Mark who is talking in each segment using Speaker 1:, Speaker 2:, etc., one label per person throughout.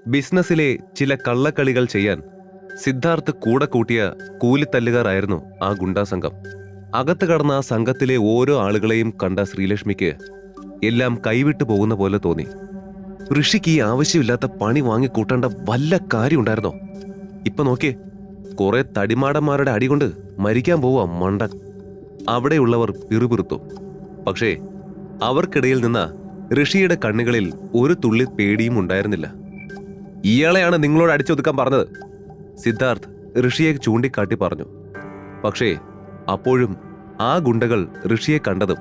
Speaker 1: ബിസിനസ്സിലെ ചില കള്ളക്കളികൾ ചെയ്യാൻ സിദ്ധാർത്ഥ് കൂടെ കൂട്ടിയ കൂലിത്തല്ലുകാരായിരുന്നു ആ ഗുണ്ടാ സംഘം. അകത്ത് കടന്ന ആ സംഘത്തിലെ ഓരോ ആളുകളെയും കണ്ട ശ്രീലക്ഷ്മിക്ക് എല്ലാം കൈവിട്ടു പോകുന്ന പോലെ തോന്നി. ഋഷിക്ക് ഈ ആവശ്യമില്ലാത്ത പണി വാങ്ങിക്കൂട്ടേണ്ട വല്ല കാര്യമുണ്ടായിരുന്നോ? ഇപ്പൊ നോക്കിയേ, കുറെ തടിമാടന്മാരുടെ അടികൊണ്ട് മരിക്കാൻ പോവാ മണ്ടൻ. അവിടെയുള്ളവർ പിറുപിറുത്തു. പക്ഷേ അവർക്കിടയിൽ നിന്ന ഋഷിയുടെ കണ്ണുകളിൽ ഒരു തുള്ളി പേടിയും ഉണ്ടായിരുന്നില്ല. ഇയാളെയാണ് നിങ്ങളോട് അടിച്ചൊതുക്കാൻ പറഞ്ഞത്, സിദ്ധാർത്ഥ് ഋഷിയെ ചൂണ്ടിക്കാട്ടി പറഞ്ഞു. പക്ഷേ അപ്പോഴും ആ ഗുണ്ടകൾ ഋഷിയെ കണ്ടതും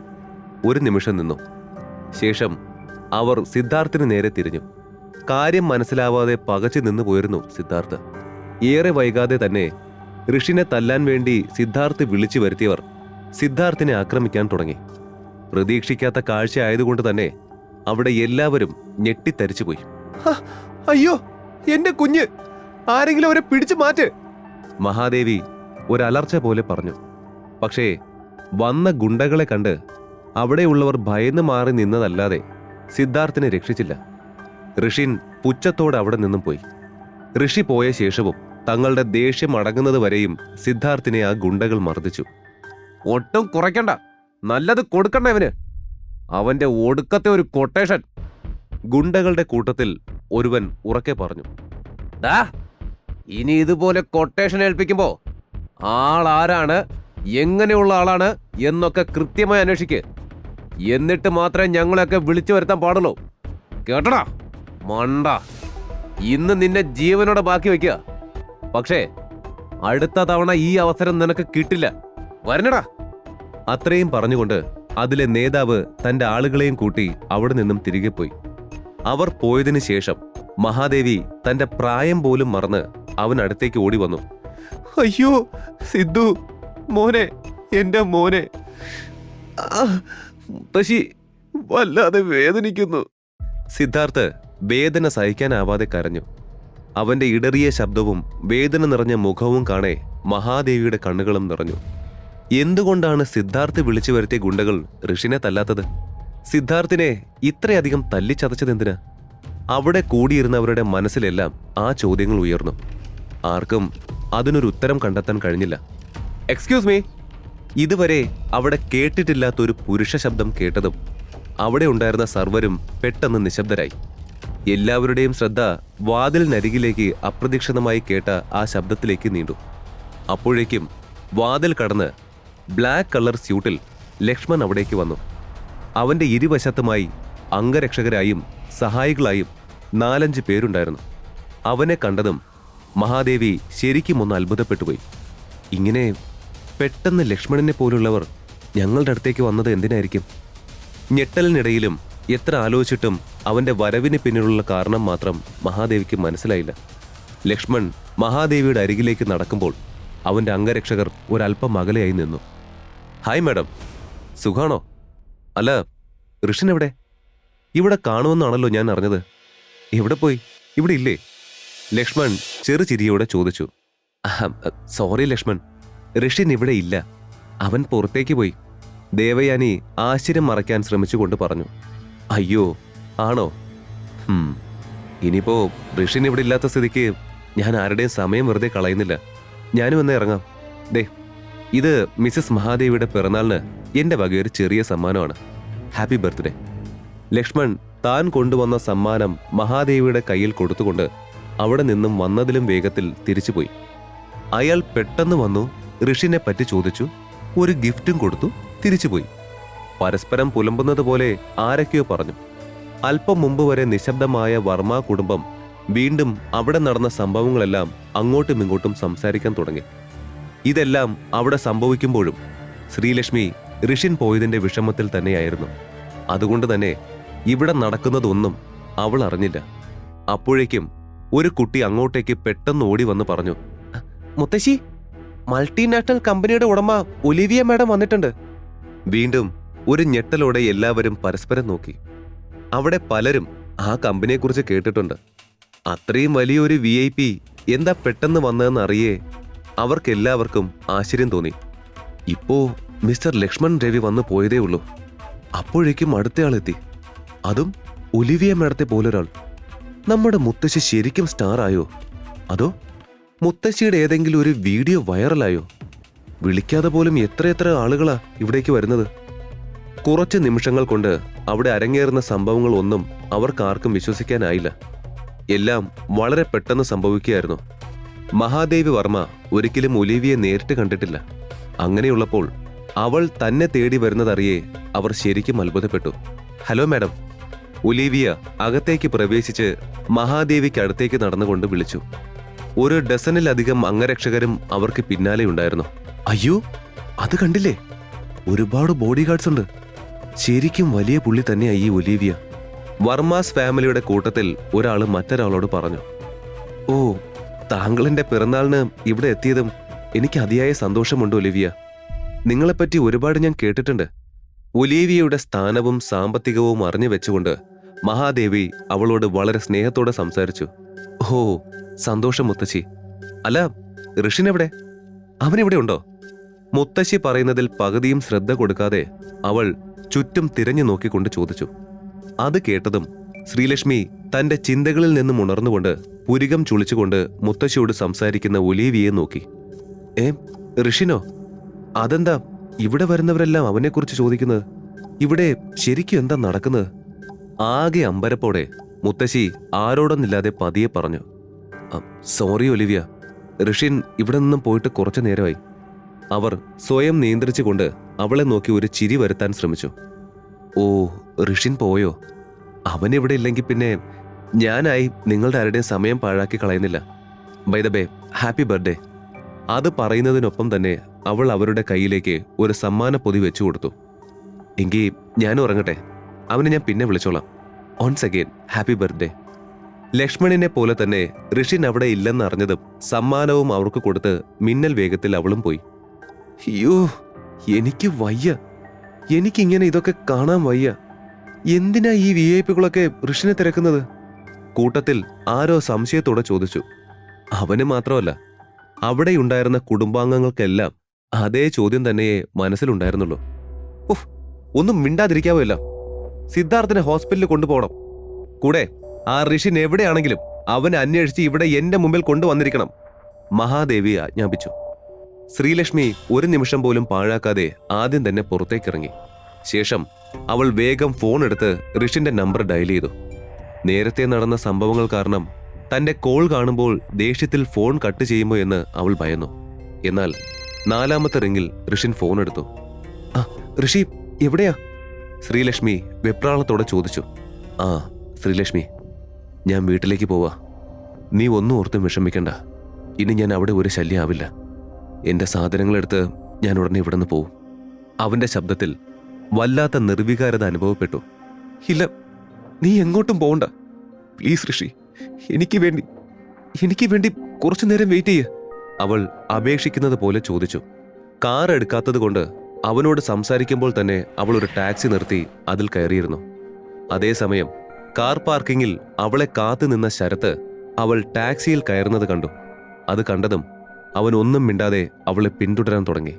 Speaker 1: ഒരു നിമിഷം നിന്നു. ശേഷം അവർ സിദ്ധാർത്ഥിന് നേരെ തിരിഞ്ഞു. കാര്യം മനസ്സിലാവാതെ പകച്ചു നിന്നു പോയിരുന്നു സിദ്ധാർത്ഥ്. ഏറെ വൈകാതെ തന്നെ ഋഷിനെ തല്ലാൻ വേണ്ടി സിദ്ധാർത്ഥ് വിളിച്ചു വരുത്തിയവർ സിദ്ധാർത്ഥിനെ ആക്രമിക്കാൻ തുടങ്ങി. പ്രതീക്ഷിക്കാത്ത കാഴ്ച ആയതുകൊണ്ട് തന്നെ അവിടെ എല്ലാവരും ഞെട്ടിത്തരിച്ചുപോയി. അയ്യോ, എന്റെ കുഞ്ഞ്, ആരെങ്കിലും അവരെ പിടിച്ചു മാറ്റ്! മഹാദേവി ഒരലർച്ച പോലെ പറഞ്ഞു. പക്ഷേ വന്ന ഗുണ്ടകളെ കണ്ട് അവിടെയുള്ളവർ ഭയന്ന് മാറി നിന്നതല്ലാതെ സിദ്ധാർത്ഥിനെ രക്ഷിച്ചില്ല. ഋഷിൻ പുച്ഛത്തോടെ അവിടെ നിന്നും പോയി. ഋഷി പോയ ശേഷവും തങ്ങളുടെ ദേഷ്യം അടങ്ങുന്നത് വരെയും സിദ്ധാർത്ഥിനെ ആ ഗുണ്ടകൾ മർദ്ദിച്ചു. ഒട്ടും കുറയ്ക്കണ്ട, നല്ലത് കൊടുക്കണ്ട ഇവന്, അവന്റെ ഒടുക്കത്തെ ഒരു കൊട്ടേഷൻ, ഗുണ്ടകളുടെ കൂട്ടത്തിൽ ഒരുവൻ ഉറക്കെ പറഞ്ഞു. ദാ, ഇനി ഇതുപോലെ കൊട്ടേഷൻ ഏൽപ്പിക്കുമ്പോ ആളാരാണ്, എങ്ങനെയുള്ള ആളാണ് എന്നൊക്കെ കൃത്യമായി അന്വേഷിക്ക്. എന്നിട്ട് മാത്രമേ ഞങ്ങളെയൊക്കെ വിളിച്ചു വരുത്താൻ പാടുള്ളൂ. കേട്ടടാ മണ്ട, ഇന്ന് നിന്നെ ജീവനോടെ ബാക്കി വയ്ക്കുക. പക്ഷേ അടുത്ത തവണ ഈ അവസരം നിനക്ക് കിട്ടില്ല. വരണടാ. അത്രയും പറഞ്ഞുകൊണ്ട് അതിലെ നേതാവ് തന്റെ ആളുകളെയും കൂട്ടി അവിടെ നിന്നും തിരികെ പോയി. അവർ പോയതിനു ശേഷം മഹാദേവി തന്റെ പ്രായം പോലും മറന്ന് അവനടുത്തേക്ക് ഓടി വന്നു. അയ്യോ സിദ്ധു മോനെ, എന്റെ മോനെ, മുത്തശ്ശി വല്ലാതെ വേദനിക്കുന്നു. സിദ്ധാർത്ഥ് വേദന സഹിക്കാനാവാതെ കരഞ്ഞു. അവന്റെ ഇടറിയ ശബ്ദവും വേദന നിറഞ്ഞ മുഖവും കാണെ മഹാദേവിയുടെ കണ്ണുകളും നിറഞ്ഞു. എന്തുകൊണ്ടാണ് സിദ്ധാർത്ഥ് വിളിച്ചു വരുത്തിയ ഗുണ്ടകൾ ഋഷിനെ തല്ലാത്തത്? സിദ്ധാർത്ഥിനെ ഇത്രയധികം തല്ലിച്ചതച്ചതെന്തിനാ? അവിടെ കൂടിയിരുന്നവരുടെ മനസ്സിലെല്ലാം ആ ചോദ്യങ്ങൾ ഉയർന്നു. ആർക്കും അതിനൊരു ഉത്തരം കണ്ടെത്താൻ കഴിഞ്ഞില്ല. Excuse me. ഇതുവരെ അവിടെ കേട്ടിട്ടില്ലാത്തൊരു പുരുഷ ശബ്ദം കേട്ടതും അവിടെ ഉണ്ടായിരുന്ന സർവരും പെട്ടെന്ന് നിശബ്ദരായി. എല്ലാവരുടെയും ശ്രദ്ധ വാതിലിനരികിലേക്ക് അപ്രതീക്ഷിതമായി കേട്ട ആ ശബ്ദത്തിലേക്ക് നീണ്ടു. അപ്പോഴേക്കും വാതിൽ കടന്ന് ബ്ലാക്ക് കളർ സ്യൂട്ടിൽ ലക്ഷ്മൺ അവിടേക്ക് വന്നു. അവന്റെ ഇരുവശത്തുമായി അംഗരക്ഷകരായും സഹായികളായും 4-5 പേരുണ്ടായിരുന്നു. അവനെ കണ്ടതും മഹാദേവി ശരിക്കും ഒന്ന് അത്ഭുതപ്പെട്ടുപോയി. ഇങ്ങനെ പെട്ടെന്ന് ലക്ഷ്മണനെ പോലുള്ളവർ ഞങ്ങളുടെ അടുത്തേക്ക് വന്നത് എന്തിനായിരിക്കും? ഞെട്ടലിനിടയിലും എത്ര ആലോചിച്ചിട്ടും അവന്റെ വരവിന് പിന്നിലുള്ള കാരണം മാത്രം മഹാദേവിക്ക് മനസ്സിലായില്ല. ലക്ഷ്മൺ മഹാദേവിയുടെ അരികിലേക്ക് നടക്കുമ്പോൾ അവന്റെ അംഗരക്ഷകർ ഒരല്പം അകലെയായി നിന്നു. ഹായ് മാഡം, സുഖാണോ? അല്ല, ഋഷിൻ എവിടെ? ഇവിടെ കാണുമെന്നാണല്ലോ ഞാൻ അറിഞ്ഞത്. എവിടെ പോയി? ഇവിടെ ഇല്ലേ? ലക്ഷ്മൺ ചെറുചിരിയോടെ ചോദിച്ചു. സോറി ലക്ഷ്മൺ, ഋഷിൻ ഇവിടെ ഇല്ല. അവൻ പുറത്തേക്ക് പോയി. ദേവയാനി ആശ്ചര്യം മറയ്ക്കാൻ ശ്രമിച്ചുകൊണ്ട് പറഞ്ഞു. അയ്യോ, ആണോ? ഇനിയിപ്പോ ഋഷിൻ ഇവിടെ ഇല്ലാത്ത സ്ഥിതിക്ക് ഞാൻ ആരുടെയും സമയം വെറുതെ കളയുന്നില്ല. ഞാനും എന്ന് ഇറങ്ങാം. ദേ, ഇത് മിസസ് മഹാദേവിയുടെ പിറന്നാളിന് എന്റെ വകയൊരു ചെറിയ സമ്മാനമാണ്. Happy birthday. ലക്ഷ്മൺ താൻ കൊണ്ടുവന്ന സമ്മാനം മഹാദേവിയുടെ കയ്യിൽ കൊടുത്തുകൊണ്ട് അവിടെ നിന്നും വന്നതിലും വേഗത്തിൽ തിരിച്ചുപോയി. അയാൾ പെട്ടെന്ന് വന്നു, ഋഷിനെ പറ്റി ചോദിച്ചു, ഒരു ഗിഫ്റ്റും കൊടുത്തു, തിരിച്ചുപോയി. പരസ്പരം പുലമ്പുന്നത് പോലെ ആരൊക്കെയോ പറഞ്ഞു. അല്പം മുമ്പ് വരെ നിശബ്ദമായ വർമ്മ കുടുംബം വീണ്ടും അവിടെ നടന്ന സംഭവങ്ങളെല്ലാം അങ്ങോട്ടും ഇങ്ങോട്ടും സംസാരിക്കാൻ തുടങ്ങി. ഇതെല്ലാം അവിടെ സംഭവിക്കുമ്പോഴും ശ്രീലക്ഷ്മി ഋഷിൻ പോയതിന്റെ വിഷമത്തിൽ തന്നെയായിരുന്നു. അതുകൊണ്ട് തന്നെ ഇവിടെ നടക്കുന്നതൊന്നും അവൾ അറിഞ്ഞില്ല. അപ്പോഴേക്കും ഒരു കുട്ടി അങ്ങോട്ടേക്ക് പെട്ടെന്ന് ഓടി വന്ന് പറഞ്ഞു, മുത്തശ്ശി, മൾട്ടിനാഷണൽ കമ്പനിയുടെ ഉടമ ഒലിവിയ മാഡം വന്നിട്ടുണ്ട്. വീണ്ടും ഒരു ഞെട്ടലോടെ എല്ലാവരും പരസ്പരം നോക്കി. അവിടെ പലരും ആ കമ്പനിയെക്കുറിച്ച് കേട്ടിട്ടുണ്ട്. അത്രയും വലിയൊരു VIP എന്താ പെട്ടെന്ന് വന്നതെന്ന് അറിയേ അവർക്കെല്ലാവർക്കും ആശ്ചര്യം തോന്നി. ഇപ്പോ മിസ്റ്റർ ലക്ഷ്മൺ രവി വന്നു പോയതേ ഉള്ളൂ. അപ്പോഴേക്കും അടുത്തയാളെത്തി, അതും ഒലിവിയ മേഡത്തെ പോലൊരാൾ. നമ്മുടെ മുത്തശ്ശി ശരിക്കും സ്റ്റാർ ആയോ? അതോ മുത്തശ്ശിയുടെ ഏതെങ്കിലും ഒരു വീഡിയോ വൈറലായോ? വിളിക്കാതെ പോലും എത്രയെത്ര ആളുകളാ ഇവിടേക്ക് വരുന്നത്. കുറച്ച് നിമിഷങ്ങൾ കൊണ്ട് അവിടെ അരങ്ങേറുന്ന സംഭവങ്ങൾ ഒന്നും അവർക്കാർക്കും വിശ്വസിക്കാനായില്ല. എല്ലാം വളരെ പെട്ടെന്ന് സംഭവിക്കുകയായിരുന്നു. മഹാദേവി വർമ്മ ഒരിക്കലും ഒലിവിയെ നേരിട്ട് കണ്ടിട്ടില്ല. അങ്ങനെയുള്ളപ്പോൾ അവൾ തന്നെ തേടി വരുന്നതറിയേ അവർ ശരിക്കും അത്ഭുതപ്പെട്ടു. Hello madam. ഒലിവിയ അകത്തേക്ക് പ്രവേശിച്ച് മഹാദേവിക്ക് അടുത്തേക്ക് നടന്നുകൊണ്ട് വിളിച്ചു. ഒരു ഡസനിലധികം അംഗരക്ഷകരും അവർക്ക് പിന്നാലെയുണ്ടായിരുന്നു. അയ്യോ, അത് കണ്ടില്ലേ? ഒരുപാട് ബോഡി ഗാർഡ്സ് ഉണ്ട്. ശരിക്കും വലിയ പുള്ളി തന്നെയാ ഈ ഒലിവിയ. വർമാസ് ഫാമിലിയുടെ കൂട്ടത്തിൽ ഒരാൾ മറ്റൊരാളോട് പറഞ്ഞു. ഓ, താങ്കളെന്റെ പിറന്നാളിന് ഇവിടെ എത്തിയതും എനിക്ക് അതിയായ സന്തോഷമുണ്ട് ഒലിവിയ. നിങ്ങളെപ്പറ്റി ഒരുപാട് ഞാൻ കേട്ടിട്ടുണ്ട്. ഒലിവിയയുടെ സ്ഥാനവും സാമ്പത്തികവും അറിഞ്ഞു വെച്ചുകൊണ്ട് മഹാദേവി അവളോട് വളരെ സ്നേഹത്തോടെ സംസാരിച്ചു. ഓ, സന്തോഷം മുത്തശ്ശി. അല്ല, ഋഷിനെവിടെ? അവനെവിടെ ഉണ്ടോ? മുത്തശ്ശി പറയുന്നതിൽ പകുതിയും ശ്രദ്ധ കൊടുക്കാതെ അവൾ ചുറ്റും തിരഞ്ഞു നോക്കിക്കൊണ്ട് ചോദിച്ചു. അത് കേട്ടതും ശ്രീലക്ഷ്മി തന്റെ ചിന്തകളിൽ നിന്നും ഉണർന്നുകൊണ്ട് പുരികം ചുളിച്ചുകൊണ്ട് മുത്തശ്ശിയോട് സംസാരിക്കുന്ന ഒലിവിയെ നോക്കി. ഋഷിനോ? അതെന്താ ഇവിടെ വരുന്നവരെല്ലാം അവനെക്കുറിച്ച് ചോദിക്കുന്നത്? ഇവിടെ ശരിക്കും എന്താ നടക്കുന്നത്? ആകെ അമ്പരപ്പോടെ മുത്തശ്ശി ആരോടൊന്നില്ലാതെ പതിയെ പറഞ്ഞു. സോറി ഒലിവിയ, ഋഷിൻ ഇവിടെ നിന്നും പോയിട്ട് കുറച്ചു നേരമായി. അവർ സ്വയം നിയന്ത്രിച്ചുകൊണ്ട് അവളെ നോക്കി ഒരു ചിരി വരുത്താൻ ശ്രമിച്ചു. ഓ, ഋഷിൻ പോയോ? അവനിവിടെ ഇല്ലെങ്കിൽ പിന്നെ ഞാനായി നിങ്ങളുടെ ആരുടെയും സമയം പാഴാക്കി കളയുന്നില്ല. By the way, happy birthday. അത് പറയുന്നതിനൊപ്പം തന്നെ അവൾ അവരുടെ കയ്യിലേക്ക് ഒരു സമ്മാന പൊതി വെച്ചു കൊടുത്തു. എങ്കിൽ ഞാനും ഉറങ്ങട്ടെ, അവനെ ഞാൻ പിന്നെ വിളിച്ചോളാം. Once again happy birthday. ലക്ഷ്മണിനെ പോലെ തന്നെ ഋഷിൻ അവിടെ ഇല്ലെന്നറിഞ്ഞതും സമ്മാനവും അവർക്ക് കൊടുത്ത് മിന്നൽ വേഗത്തിൽ അവളും പോയി. അയ്യോ, എനിക്ക് വയ്യ. എനിക്കിങ്ങനെ ഇതൊക്കെ കാണാൻ വയ്യ. എന്തിനാ ഈ VIP-കളൊക്കെ ഋഷിനെ തിരക്കുന്നത്? കൂട്ടത്തിൽ ആരോ സംശയത്തോടെ ചോദിച്ചു. അവന് മാത്രമല്ല, അവിടെയുണ്ടായിരുന്ന കുടുംബാംഗങ്ങൾക്കെല്ലാം അതേ ചോദ്യം തന്നെയേ മനസ്സിലുണ്ടായിരുന്നുള്ളൂ. ഉഫ്, ഒന്നും മിണ്ടാതിരിക്കാവല്ല. സിദ്ധാർത്ഥനെ ഹോസ്പിറ്റലിൽ കൊണ്ടുപോകണം. കൂടെ ആ ഋഷിൻ എവിടെയാണെങ്കിലും അവനെ അന്വേഷിച്ച് ഇവിടെ എന്റെ മുമ്പിൽ കൊണ്ടുവന്നിരിക്കണം. മഹാദേവി ആജ്ഞാപിച്ചു. ശ്രീലക്ഷ്മി ഒരു നിമിഷം പോലും പാഴാക്കാതെ ആദ്യം തന്നെ പുറത്തേക്കിറങ്ങി. ശേഷം അവൾ വേഗം ഫോൺ എടുത്ത് ഋഷിന്റെ നമ്പർ ഡയൽ ചെയ്തു. നേരത്തെ നടന്ന സംഭവങ്ങൾ കാരണം തന്റെ കോൾ കാണുമ്പോൾ ദേഷ്യത്തിൽ ഫോൺ കട്ട് ചെയ്യുമോ എന്ന് അവൾ ഭയന്നു. എന്നാൽ 4ാമത്തെ റിംഗിൽ ഋഷിൻ ഫോൺ എടുത്തു. ഋഷി എവിടെയാ? ശ്രീലക്ഷ്മി വെപ്രാളത്തോടെ ചോദിച്ചു. ശ്രീലക്ഷ്മി, ഞാൻ വീട്ടിലേക്ക് പോവാ. നീ ഒന്നും ഓർത്തും വിഷമിക്കണ്ട. ഇനി ഞാൻ അവിടെ ഒരു ശല്യമാവില്ല. എന്റെ സാധനങ്ങളെടുത്ത് ഞാൻ ഉടനെ ഇവിടെ നിന്ന് പോവും. അവന്റെ ശബ്ദത്തിൽ വല്ലാത്ത നിർവികാരത അനുഭവപ്പെട്ടു. ഇല്ല, നീ എങ്ങോട്ടും പോകണ്ട. പ്ലീസ് ഋഷി, എനിക്ക് വേണ്ടി കുറച്ചു നേരം വെയിറ്റ് ചെയ്യ്. അവൾ അപേക്ഷിക്കുന്നത് പോലെ ചോദിച്ചു. കാർ എടുക്കാത്തത് കൊണ്ട് അവനോട് സംസാരിക്കുമ്പോൾ തന്നെ അവൾ ഒരു ടാക്സി നിർത്തി അതിൽ കയറിയിരുന്നു. അതേസമയം കാർ പാർക്കിങ്ങിൽ അവളെ കാത്തു നിന്ന ശരത്ത് അവൾ ടാക്സിയിൽ കയറുന്നത് കണ്ടു. അത് കണ്ടതും അവൻ ഒന്നും മിണ്ടാതെ അവളെ പിന്തുടരാൻ തുടങ്ങി.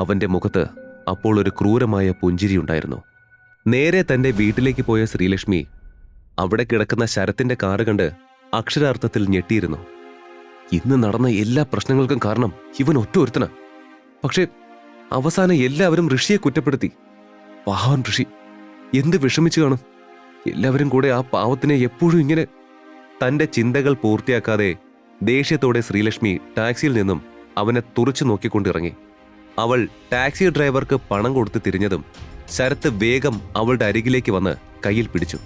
Speaker 1: അവന്റെ മുഖത്ത് അപ്പോൾ ഒരു ക്രൂരമായ പുഞ്ചിരിയുണ്ടായിരുന്നു. നേരെ തന്റെ വീട്ടിലേക്ക് പോയ ശ്രീലക്ഷ്മി അവിടെ കിടക്കുന്ന ശരത്തിന്റെ കാറ് കണ്ട് അക്ഷരാർത്ഥത്തിൽ ഞെട്ടിയിരുന്നു. ഇന്ന് നടന്ന എല്ലാ പ്രശ്നങ്ങൾക്കും കാരണം ഇവൻ ഒറ്റൊരുത്തനാ. പക്ഷേ അവസാനം എല്ലാവരും ഋഷിയെ കുറ്റപ്പെടുത്തി. പാവൻ ഋഷി എന്ത് വിഷമിച്ചു കാണും. എല്ലാവരും കൂടെ ആ പാവത്തിനെ എപ്പോഴും ഇങ്ങനെ. തന്റെ ചിന്തകൾ പൂർത്തിയാക്കാതെ ദേഷ്യത്തോടെ ശ്രീലക്ഷ്മി ടാക്സിയിൽ നിന്നും അവനെ തുറച്ചു നോക്കിക്കൊണ്ടിറങ്ങി. അവൾ ടാക്സി ഡ്രൈവർക്ക് പണം കൊടുത്ത് തിരിഞ്ഞതും ശരത്ത് വേഗം അവളുടെ അരികിലേക്ക് വന്ന് കയ്യിൽ പിടിച്ചു.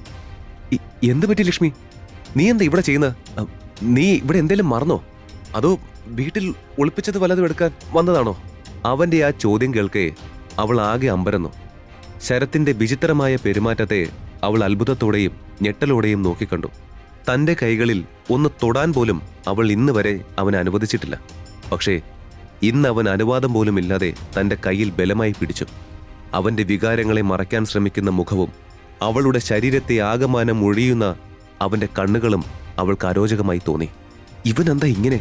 Speaker 1: എന്ത് പറ്റി ലക്ഷ്മി? നീ എന്താ ഇവിടെ ചെയ്യുന്നത്? നീ ഇവിടെ എന്തേലും മറന്നോ? അതോ വീട്ടിൽ ഒളിപ്പിച്ചത് വല്ലതും എടുക്കാൻ വന്നതാണോ? അവന്റെ ആ ചോദ്യം കേൾക്കേ അവൾ ആകെ അമ്പരന്നു. ശരത്തിന്റെ വിചിത്രമായ പെരുമാറ്റത്തെ അവൾ അത്ഭുതത്തോടെയും ഞെട്ടലോടെയും നോക്കിക്കണ്ടു. തന്റെ കൈകളിൽ ഒന്ന് തൊടാൻ പോലും അവൾ ഇന്ന് വരെ അവൻ അനുവദിച്ചിട്ടില്ല. പക്ഷേ ഇന്ന് അവൻ അനുവാദം പോലും ഇല്ലാതെ തന്റെ കയ്യിൽ ബലമായി പിടിച്ചു. അവന്റെ വികാരങ്ങളെ മറയ്ക്കാൻ ശ്രമിക്കുന്ന മുഖവും അവളുടെ ശരീരത്തെ ആകമാനം ഒഴിയുന്ന അവന്റെ കണ്ണുകളും അവൾക്ക് അരോചകമായി തോന്നി. ഇവനെന്താ ഇങ്ങനെ?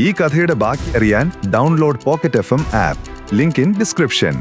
Speaker 2: ഈ കഥയുടെ ബാക്കി അറിയാൻ download pocket FM app. Link in description.